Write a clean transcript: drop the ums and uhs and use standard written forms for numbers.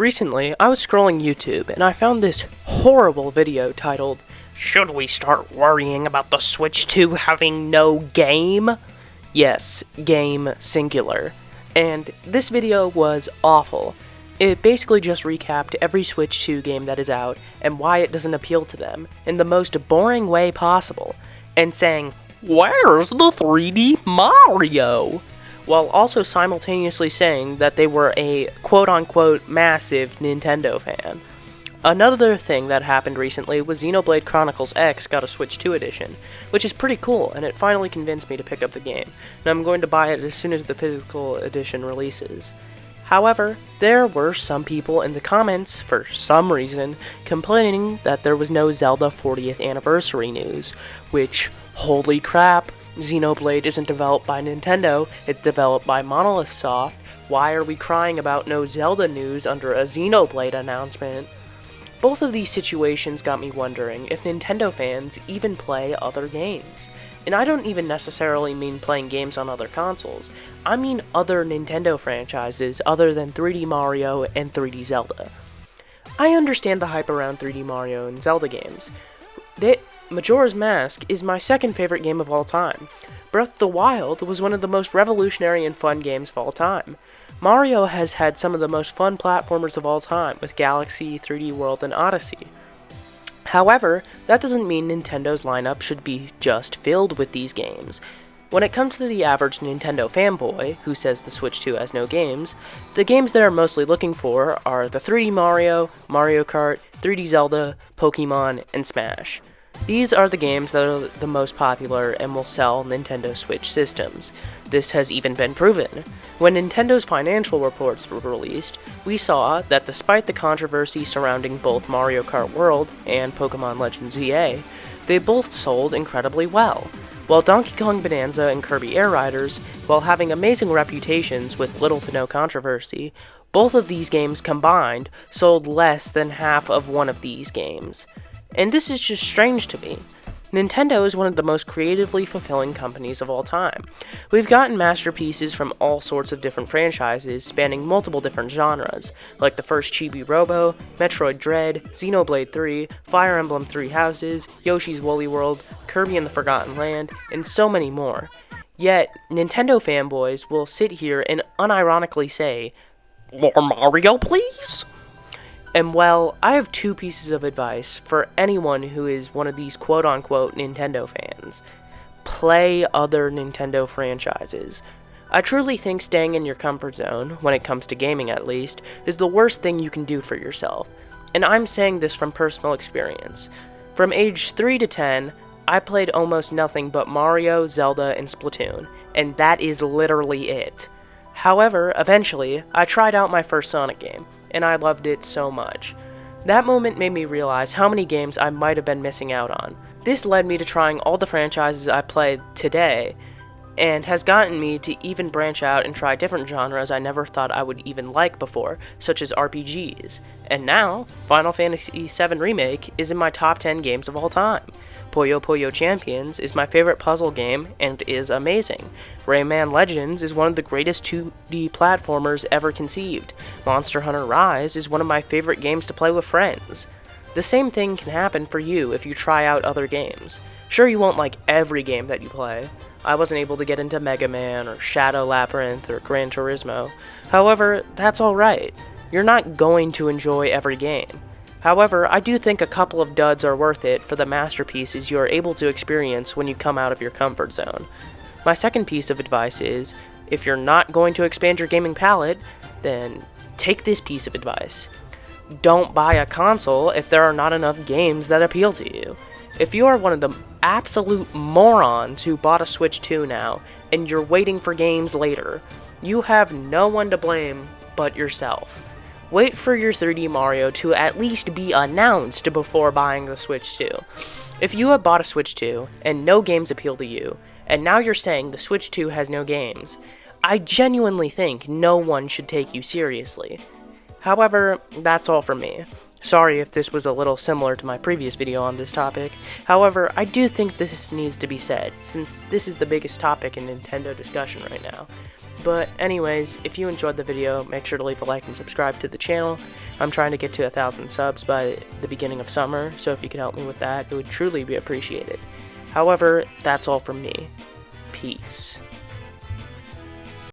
Recently, I was scrolling YouTube and I found this horrible video titled, "Should we start worrying about the Switch 2 having no game?" Yes, game singular. And this video was awful. It basically just recapped every Switch 2 game that is out and why it doesn't appeal to them in the most boring way possible, and saying, "Where's the 3D Mario?" while also simultaneously saying that they were a quote-unquote massive Nintendo fan. Another thing that happened recently was Xenoblade Chronicles X got a Switch 2 edition, which is pretty cool, and it finally convinced me to pick up the game, and I'm going to buy it as soon as the physical edition releases. However, there were some people in the comments, for some reason, complaining that there was no Zelda 40th anniversary news, which, holy crap, Xenoblade isn't developed by Nintendo, it's developed by Monolith Soft. Why are we crying about no Zelda news under a Xenoblade announcement? Both of these situations got me wondering if Nintendo fans even play other games. And I don't even necessarily mean playing games on other consoles, I mean other Nintendo franchises other than 3D Mario and 3D Zelda. I understand the hype around 3D Mario and Zelda games. Majora's Mask is my second favorite game of all time. Breath of the Wild was one of the most revolutionary and fun games of all time. Mario has had some of the most fun platformers of all time with Galaxy, 3D World, and Odyssey. However, that doesn't mean Nintendo's lineup should be just filled with these games. When it comes to the average Nintendo fanboy, who says the Switch 2 has no games, the games they're mostly looking for are the 3D Mario, Mario Kart, 3D Zelda, Pokemon, and Smash. These are the games that are the most popular and will sell Nintendo Switch systems. This has even been proven. When Nintendo's financial reports were released, we saw that despite the controversy surrounding both Mario Kart World and Pokemon Legends EA, they both sold incredibly well. While Donkey Kong Bonanza and Kirby Air Riders, while having amazing reputations with little to no controversy, both of these games combined sold less than half of one of these games. And this is just strange to me. Nintendo is one of the most creatively fulfilling companies of all time. We've gotten masterpieces from all sorts of different franchises spanning multiple different genres, like the first Chibi Robo, Metroid Dread, Xenoblade 3, Fire Emblem Three Houses, Yoshi's Woolly World, Kirby and the Forgotten Land, and so many more. Yet, Nintendo fanboys will sit here and unironically say, "More Mario, please?" And well, I have two pieces of advice for anyone who is one of these quote-unquote Nintendo fans. Play other Nintendo franchises. I truly think staying in your comfort zone, when it comes to gaming at least, is the worst thing you can do for yourself. And I'm saying this from personal experience. From age 3 to 10, I played almost nothing but Mario, Zelda, and Splatoon, and that is literally it. However, eventually, I tried out my first Sonic game, and I loved it so much. That moment made me realize how many games I might have been missing out on. This led me to trying all the franchises I played today, and has gotten me to even branch out and try different genres I never thought I would even like before, such as RPGs. And now, Final Fantasy VII Remake is in my top 10 games of all time. Puyo Puyo Champions is my favorite puzzle game and is amazing. Rayman Legends is one of the greatest 2D platformers ever conceived. Monster Hunter Rise is one of my favorite games to play with friends. The same thing can happen for you if you try out other games. Sure, you won't like every game that you play. I wasn't able to get into Mega Man or Shadow Labyrinth or Gran Turismo. However, that's alright. You're not going to enjoy every game. However, I do think a couple of duds are worth it for the masterpieces you are able to experience when you come out of your comfort zone. My second piece of advice is, if you're not going to expand your gaming palette, then take this piece of advice. Don't buy a console if there are not enough games that appeal to you. If you are one of the absolute morons who bought a Switch 2 now, and you're waiting for games later, you have no one to blame but yourself. Wait for your 3D Mario to at least be announced before buying the Switch 2. If you have bought a Switch 2 and no games appeal to you, and now you're saying the Switch 2 has no games, I genuinely think no one should take you seriously. However, that's all from me. Sorry if this was a little similar to my previous video on this topic. However, I do think this needs to be said, since this is the biggest topic in Nintendo discussion right now. But anyways, if you enjoyed the video, make sure to leave a like and subscribe to the channel, I'm trying to get to 1,000 subs by the beginning of summer, so if you could help me with that, it would truly be appreciated. However, that's all from me. Peace.